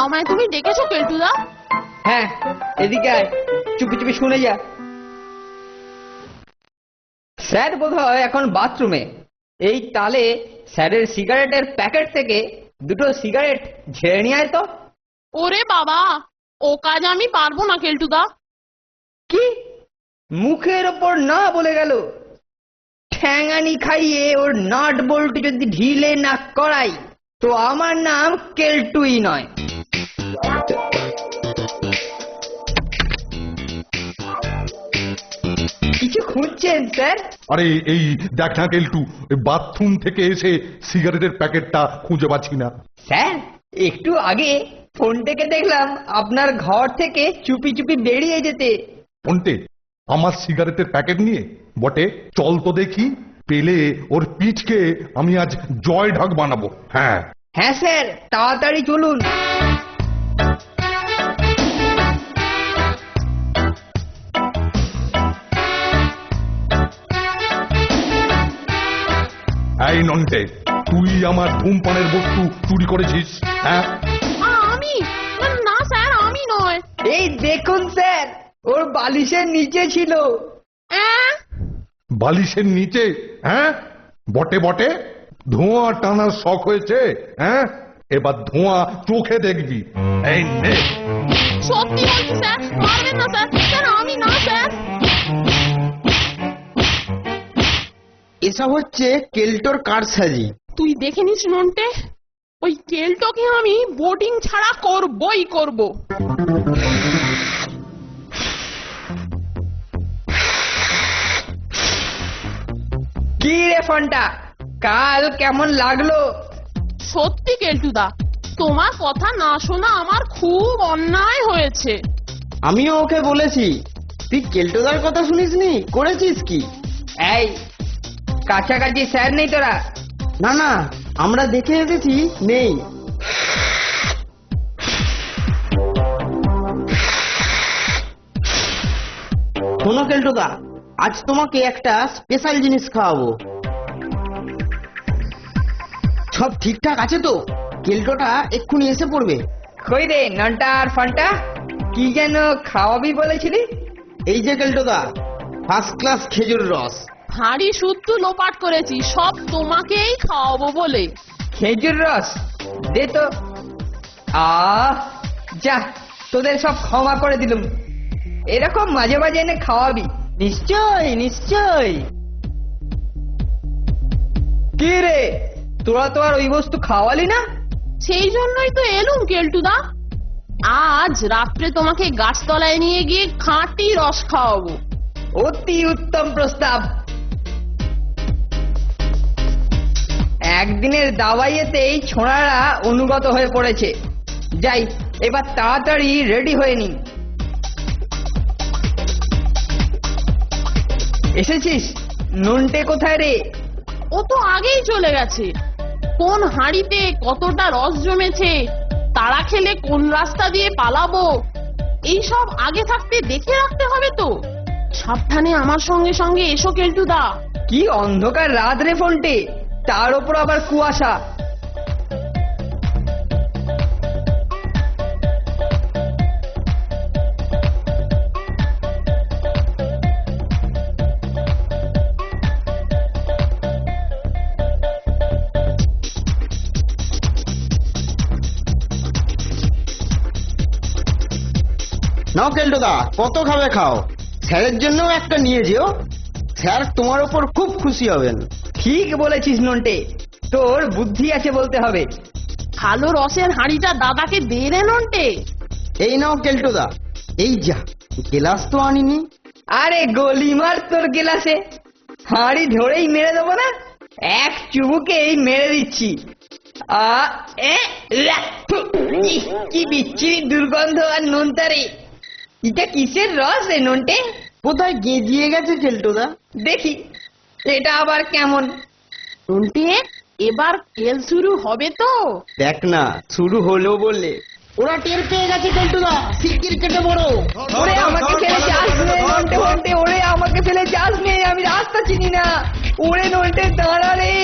আমায় তুমি ডেকেছো কেলটুদা? হ্যাঁ, এদিকে আয়, চুপি চুপি শুনে যা। স্যার বোধহয় এখন বাথরুমে। এই তালে স্যারের সিগারেটের প্যাকেট থেকে দুটো সিগারেট ঝেড়ে নিয়ে আয় তো। ওরে বাবা, ও কাজ আমি পারবো না কেলটুদা। কি মুখের ওপর না বলে গেল? ঠ্যাঙানি খাইয়ে ওর নাট বল্টু যদি ঢিলে না করাই তো আমার নাম কেলটুই নয়। কিছু খুঁজছেন স্যার? আরে এই দেখ না কেলটু, বাথরুম থেকে এসে সিগারেটের প্যাকেটটা খুঁজে পাচ্ছি না। স্যার, একটু আগে ফোনটাকে দেখলাম আপনার ঘর থেকে চুপি চুপি বেরিয়ে যেতে। ফোনটে আমার সিগারেটের প্যাকেট নিয়ে বটে? চল তো দেখি, পেলে ওর পিঠকে আমি আজ জয় ঢাক বানাবো। হ্যাঁ হ্যাঁ স্যার, তাড়াতাড়ি চলুন। এই নন্টে, তুই আমার ধূমপানের বস্তু চুরি করেছিস? হ্যাঁ আমি না স্যার, আমি নয়। এই দেখুন স্যার, ওর বালিশের নিচে ছিল। বালিশের নিচে? হ্যাঁ বটে বটে, ধোঁয়া টানার শখ হয়েছে। হ্যাঁ এবার ধোঁয়া চোখে দেখবি। এই নে। সত্যি বলছি স্যার, মারবেন না স্যার। স্যার আমি না স্যার। এসব হচ্ছে কেল্টোর কারসাজি। তুই দেখে নিস নন্টে, ওই কেলটোকে আমি বোর্ডিং ছাড়া করবই করব। কি রে ফোনটা, কাল কেমন লাগলো? সত্যি কেলটুদা, তোমার কথা না শোনা আমার খুব অন্যায় হয়েছে। আমিও ওকে বলেছি, তুই কেল্টোদার কথা শুনিসনি, করেছিস কি? এই কাছাকাছি স্যার নেই তোরা? না না, আমরা দেখে এসেছি, নেই। শোনো কেল্টোদা, আজ তোমাকে একটা স্পেশাল জিনিস খাওয়াবো। সব ঠিকঠাক আছে তো? কেল্টোটা এক্ষুনি এসে পড়বে। কই রে নন্টা আর ফোনটা, কি যেন খাওয়াবি বলেছিলি? এই যে কেল্টোদা, ফার্স্ট ক্লাস খেজুর রস। হাড়ি শুদ্ধ লোপাট করেছি সব তোমাকেই খাওয়াবো বলে। খেজুর রস দে তো। যা, তোদের সব ক্ষমা করে দিলুম। এরকম মাঝে মাঝে এনে খাওয়াবি, নিশ্চয় নিশ্চয়। কি রে, তোরা তো আর ওই বস্তু খাওয়ালি না? সেই জন্যই তো এলুম কেলটুদা, আজ রাত্রে তোমাকে গাছতলায় নিয়ে গিয়ে খাঁটি রস খাওয়াবো। অতি উত্তম প্রস্তাব। একদিনের দাওয়াইয়েতেই ছোঁড়ারা অনুগত হয়ে পড়েছে। যাই, এবার তাড়াতাড়ি রেডি হয়ে নি। এসেছিস? নন্টে কোথায় রে? ও তো আগেই চলে গেছে। কোন হাঁড়িতে কতটা রস জমেছে, তারা খেলে কোন রাস্তা দিয়ে পালাবো, এইসব আগে থাকতে দেখে রাখতে হবে তো। সাবধানে আমার সঙ্গে সঙ্গে এসো কেলটুদা। কি অন্ধকার রাত রে ফোনটে, তার উপর আবার কুয়াশা। নাও কেল্টোদা, কত খাবে খাও। স্যারের জন্য একটা নিয়ে যেও, স্যার তোমার ওপর খুব খুশি হবেন। ঠিক বলেছিস নন্টে, তোর বুদ্ধি আছে বলতে হবে। ভালো রসের হাঁড়িটা দাদাকে দে রে নন্টে। এই নাও কেল্টোদা। এই যা, গ্লাস তো আনিনি। আরে গলি মার তোর গেলাসে, হাঁড়ি ধরেই মেরে দেবো না? এক চুবুকেই মেরে দিচ্ছি। কি বিচ্ছিরি দুর্গন্ধ আর নোনতারে। এটা কিসের রস রে নন্টে? কোথায় গেজিয়ে গেছে কেল্টোদা? দেখি এটা আবার কেমন। নন্টে, এবার খেল শুরু হবে তো? দেখ না, শুরু হলো বললে। ওরা টের পেয়ে গেছে কেল্টোদা, শিগগির কেটে পড়ো। ওরে আমাকে ফেলে যাস নে নন্টে ফন্টে, ওরে আমাকে ফেলে যাস নে, আমি রাস্তা চিনি না। ওরে নন্টে দাঁড়া রে।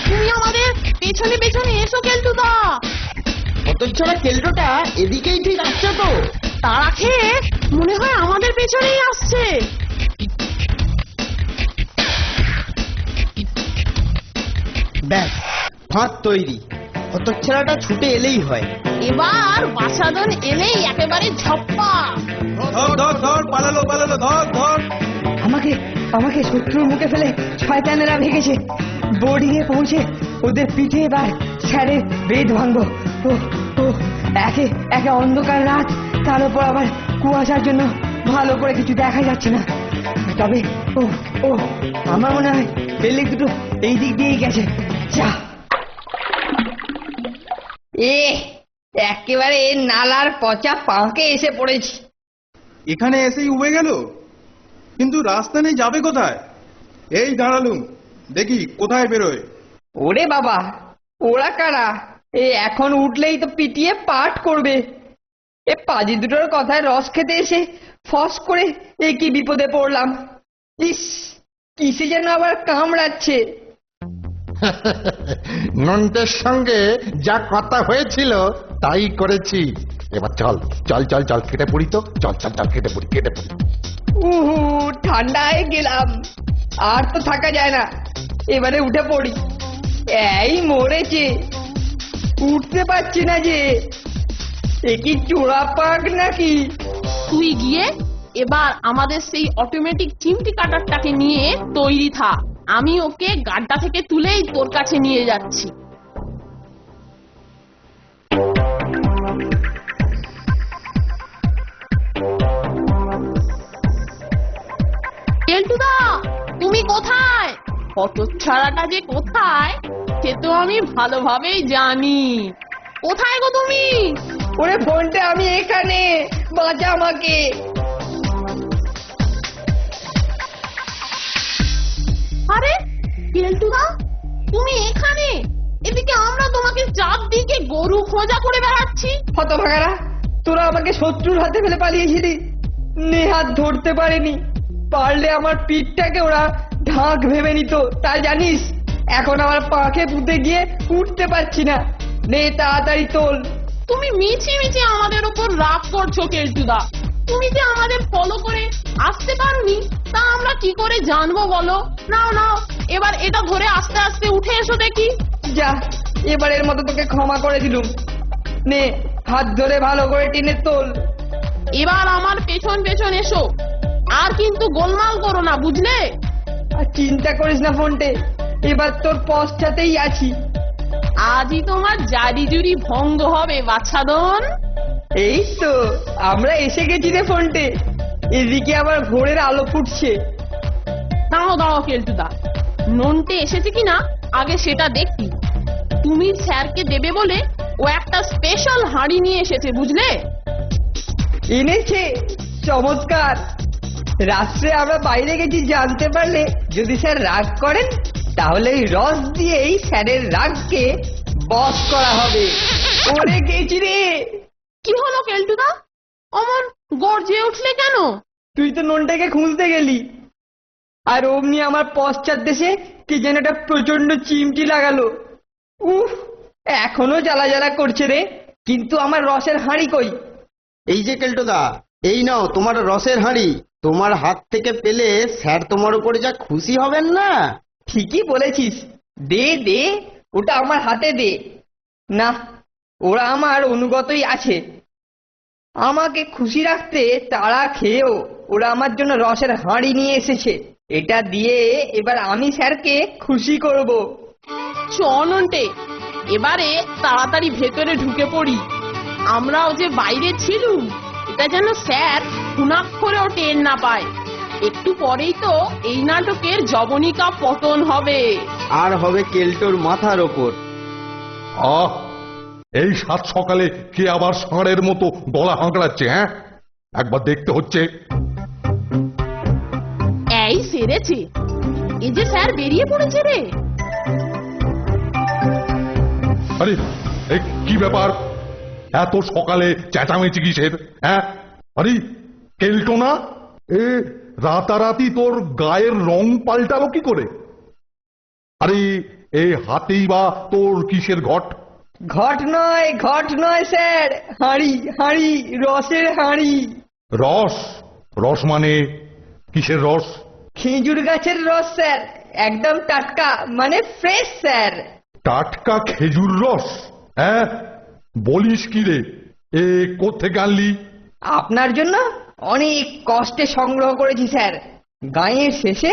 তুমি আমাদের পেছনে পেছনে এসো কেলটুদা। কত হতচ্ছাড়া কেল্টোটা এদিকেই ঠিক আসছে তো। তারা খেয়ে মনে হয় আমাদের পেছনেই আসছে। ব্যাস, ফাঁদ তৈরি। হতচ্ছাড়াটা ছুটে এলেই হয়। এবার বাসাদন এলেই একেবারে ঝপ্পা। আমাকে আমাকে শত্রুর মুখে ফেলে শয়তানেরা ভেগেছে। বোর্ডিংয়ে পৌঁছে ওদের পিঠে এবার স্যারের বেদ ভাঙবো। ও ও একে একে অন্ধকার রাত, তার উপর আবার কুয়াশার জন্য ভালো করে কিছু দেখা যাচ্ছে না। তবে ও ও আমার মনে হয় পেলে দুটো এই দিক দিয়েই গেছে। যা, একেবারে নালার পচা পাঁকে এসে পড়েছি। এখানে এসেই উবে গেল, কিন্তু রাস্তা নেই, যাবে কোথায়? এই দাঁড়ালুম, দেখি কোথায় বেরোয়। ওরে বাবা, ওরা কারা? এখন উঠলেই তো পিটিয়ে পাঠ করবে। পাজি দুটোর কথায় রস খেতে এসে ফস করে কি বিপদে পড়লাম। ইস, কিসে যেন আবার কামড়াচ্ছে। নন্টের সঙ্গে যা কথা হয়েছিল তাই করেছি। এবার চল চল চল চল কেটে পড়ি তো, চল চল চল কেটে পড়ি কেটে পড়ি। উহু, ঠান্ডায় গেলাম, আর তো থাকা যায় না। এবারে উঠে পড়ি। এই মরেছে, উঠতে পারছি না যে। এ কি চোরা পাক নাকি? তুই গিয়ে এবার আমাদের সেই অটোমেটিক চিমটি কাটারটাকে নিয়ে তৈরি থাক। আমি ওকে গাড্ডা থেকে তুলেই তোর কাছে নিয়ে যাচ্ছি। কেলটুদা, তুমি কোথায়? হতচ্ছাড়াটা যে কোথায় সে তো আমি ভালোভাবেই জানি। কোথায় গো তুমি? ওরে ফোনটা, আমি এখানে, বাঁচা আমাকে। আরে কেলটুদা, তুমি এখানে? এদিকে আমরা তোমাকে চারদিকে গরু খোঁজা করে বেড়াচ্ছি। হতভাগারা, তোরা আমাকে শত্রুর হাতে ফেলে পালিয়েছিলি। নেহাত ধরতে পারেনি। পারলে আমার পিঠটাকে ওরা ঢাক ভেবে নিত, তাই জানিস। এখন আমার পাখে পুঁতে গিয়ে উঠতে পারছি না। নে তাড়াতাড়ি তোল। তুমি মিছি মিছি আমাদের উপর রাগ করছো কেলটুদা। তুমি যে আমাদের ফলো করে আসতে পারোনি তা আমরা কি করে জানবো বলো? নাও নাও, এবার এটা ধরে আস্তে আস্তে উঠে এসো দেখি। যা, এবারের মতো তোকে ক্ষমা করে দিলুম। নে, হাত ধরে ভালো করে টেনে তোল। এবার আমার পেছন পেছন এসো, আর কিন্তু গোলমাল করো না, বুঝলে? আর চিন্তা করিস না ফোনটে, এবার তোর পশ্চাতেই আছি। আজই তোমার জারি জুরি ভঙ্গ হবে বাছাদন। এই তো আমরা এসে গেছি রে ফোনটে। এদিকে আবার ভোরের আলো ফুটছে। দাঁড়াও দাঁড়াও কেলটুদা, নন্টে এসেছে কিনা আগে সেটা দেখি। তুমি স্যারকে দেবে বলে ও একটা স্পেশাল হাঁড়ি নিয়ে এসেছে, বুঝলে? এনেছে? চমৎকার। রাত্রে আমরা বাইরে গেছি জানতে পারলে যদি স্যার রাগ করেন, তাহলে এই রস দিয়েই স্যারের রাগকে বশ করা হবে। ওরে গেছি রে। কি হলো কেলটুদা, অমন গর্জে উঠলে কেন? তুই তো ননটাকে খুঁজতে গেলি, আর অমনি আমার পশ্চাৎ দেশে কি যেন একটা প্রচন্ড চিমটি লাগালো। উফ, এখনো জ্বালা জ্বালা করছে রে। কিন্তু আমার রসের হাঁড়ি কই? এই যে কেল্টোদা, এই নাও তোমার রসের হাঁড়ি। তোমার হাত থেকে পেলে স্যার তোমার উপরে যা খুশি হবেন না। ঠিকই বলেছিস, দে দে, ওটা আমার হাতে দে। না, ওরা আমার অনুগতই আছে। আমাকে খুশি রাখতে তাড়া খেয়েও ওরা আমার জন্য রসের হাঁড়ি নিয়ে এসেছে। এটা দিয়ে এবার আমি স্যারকে খুশি করব। চ নন্টে, এবারে তাড়াতাড়ি ভেতরে ঢুকে পড়ি। আমরাও যে বাইরে ছিলুম, এটা যেন স্যার খুনাক্ষরেও টের না পায়। একটু পরেই তো এই নাটকের জবনিকা পতন হবে। আর হবে কেল্টোর মাথার ওপর। আহ, এই সাত সকালে কে আবার ষাঁড়ের মতো গলা হাঁকড়াচ্ছে? হ্যাঁ, একবার দেখতে হচ্ছে। এই সেরেছে, এই যে স্যার বেরিয়ে পড়েছে রে। আরে, এ কি ব্যাপার? এত সকালে চেঁচামেচি কিসের? হ্যাঁ, আরে কেল্টো না? এ রাতারাতি তোর গায়ের রং পাল্টালো কি করে? আরে, এ হাতেই বা তোর কিসের ঘট? ঘট নয় স্যার, হাঁড়ি হাঁড়ি, রসের হাঁড়ি। রস? রস মানে কিসের রস? খেজুর গাছের রস স্যার, একদম টাটকা, মানে ফ্রেশ স্যার। টাটকা খেজুর রস? হ্যাঁ, বলিস কি রে? এ কোত্থেকে আনলি? আপনার জন্য অনেক কষ্টে সংগ্রহ করেছি স্যার। গাঁয়ের শেষে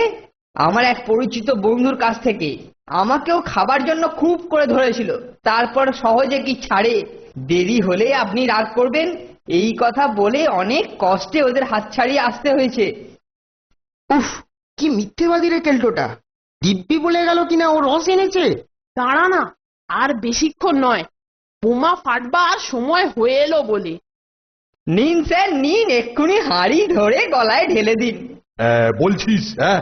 আমার এক পরিচিত বন্ধুর কাছ থেকে। আমাকেও খাবার জন্য খুব করে ধরেছিল, তারপর সহজে কি ছাড়ে। দেরি হলে আপনি রাগ করবেন এই কথা বলে অনেক কষ্টে ওদের হাত ছাড়িয়ে আসতে হয়েছে। উফ, কি মিথ্যেবাদী রে কেল্টোটা। দিব্যি বলে গেল কিনা ও রস এনেছে। দাঁড়া না, আর বেশিক্ষণ নয়, বোমা ফাটবার সময় হয়ে এলো বলে। নিন স্যার নিন, এক্ষুনি হাঁড়ি ধরে গলায় ঢেলে দিন। বলছিস? হ্যাঁ,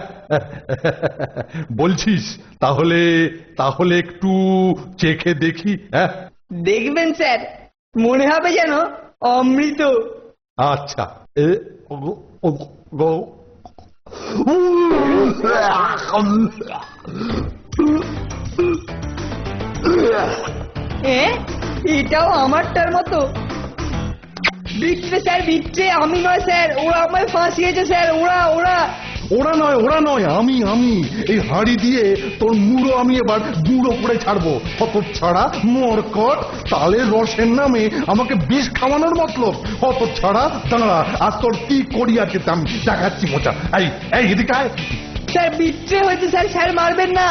বলছিস? তাহলে তাহলে একটু চেখে দেখি। হ্যাঁ, দেখবেন স্যার, মনে হবে যেন অমৃত। আচ্ছা। এটাও আমারটার মতো। বিট্রে স্যার, বিট্রে, আমি নয় স্যার, ওরা আমায় ফাঁসিয়েছে স্যার, ওরা। ওরা নয়, আমি এই হাঁড়ি দিয়ে তোর মুড়ো আমি এবার গুঁড়ো করে ছাড়বো। হতচ্ছাড়া, মরকট, তালের রসের নামে আমাকে বিষ খাওয়ানোর মতলব। হতচ্ছাড়া, দাঁড়া, আর তোর কি করি আছে আমি দেখাচ্ছি মজা। এই এদিকে আয়। স্যার বিট্রে হয়েছে স্যার, স্যার মারবেন না।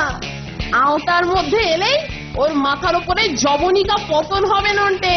আওতার মধ্যে এলেই ওর মাথার উপরে জবনিকা পতন হবে নন্টে।